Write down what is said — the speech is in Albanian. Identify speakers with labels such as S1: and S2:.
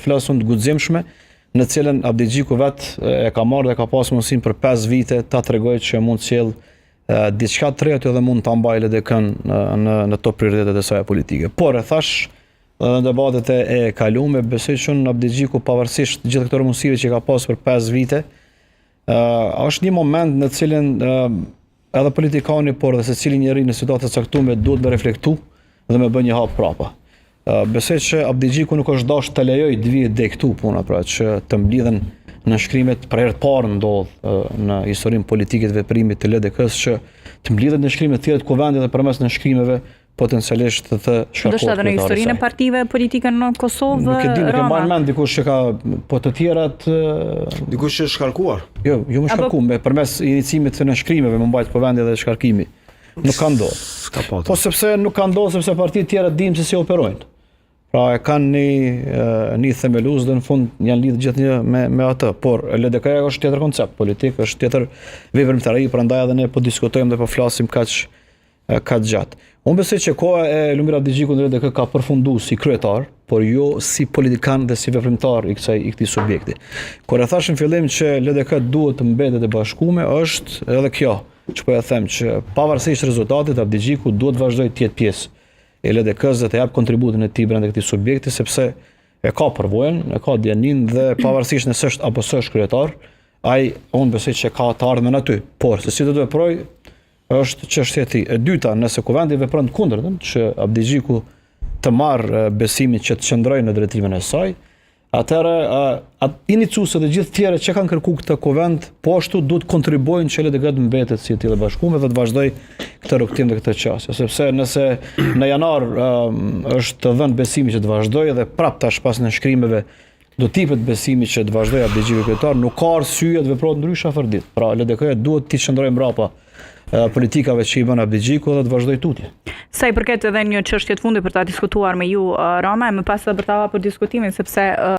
S1: flasun të guximshme, në cilën Abdi Xhiku vetë e ka marrë dhe ka pas mundësinë për 5 vite ta tregojë që mund të sjell diçka të re aty dhe mund ta mbajë LDK-n në top prioritetet e saj politike. Por e thash në debatet e kaluara, besoj që Abdi Xhiku pavarësisht gjithë këtyre mundësive që ka pas për 5 vite, është një moment në cilin edhe politikani, por dhe secili njeri në situata të caktuara duhet me reflektu dhe me bë një hap prapa. Besoj që Abdi Xhiku nuk është dashur të lejoj të vijë deri këtu puna, pra që të mblidhen në shkrimet për herë të parë ndodh në historinë politike të veprimit të LDK-s që të mblidhet në shkrimet të tjera të kuvendit dhe përmes në shkrimeve potencialisht të shkarkuar.
S2: Do të thotë në historinë e partive politike në Kosovë.
S1: Nuk e di, nuk e mbaj mend dikush që ka, po të tjerat
S3: dikush që është shkarkuar.
S1: Jo më shkarkuar, përmes iniciimit të në shkrimeve më mbajt kuvendi dhe shkarkimi. Nuk ka ndodhur. Po sepse nuk ka ndodhur sepse partitë tjera dimë se si operojnë. Pra e kanë një themelues dhe në fund janë lidhë gjithë me atë, por LDK-ja është tjetër koncept politik, është tjetër veprimtari, prandaj edhe ne po diskutojmë dhe po flasim kaq gjatë. Unë besoj që koha e Lumir Abdi Xhikut në LDK ka përfunduar si kryetar, por jo si politikan dhe si veprimtar i këtij subjekti. Kur e thash në fillim që LDK duhet të mbetet e bashkuar, është edhe kjo, që po e them që pavarësisht rezultatit, Abdi Xhiku duhet të vazhdojë të jetë pjesë e LDK-s dhe të jap kontributin e tij brenda këtij subjekti, sepse e ka përvojën, e ka djanin dhe pavarësisht nëse është apo s'është kryetar, unë besoj që ka të ardhmen aty. Por se si do të veproj është çështja e tij. E dyta, nëse kuvendi vepron të kundërtën, që Abdi Xhiku të marrë besimin që të qëndrojë në drejtimin e saj, atëherë iniciuesit dhe gjithë tjerë që kanë kërkuar këtë kuvend, po ashtu duhet kontribuojnë që LDK të mbetet si e tillë bashkuar dhe të vazhdoj këtë rrugtim dhe këtë çështje, sepse nëse në janar është dhënë besimi që të vazhdojë dhe prapë tash pas në shkrimeve do tipet besimi që të vazhdojë Abdi Xhiku kryetar, nuk ka arsye të veprohet ndryshe afërdit. Pra LDK-ja duhet të qëndrojë mbrapa politikave që i bën Abdi Xhiku dhe të vazhdoj tutje.
S2: Sa i përket edhe një çështje të fundit për ta diskutuar me ju, Rama, më pas edhe për ta hapur diskutimin sepse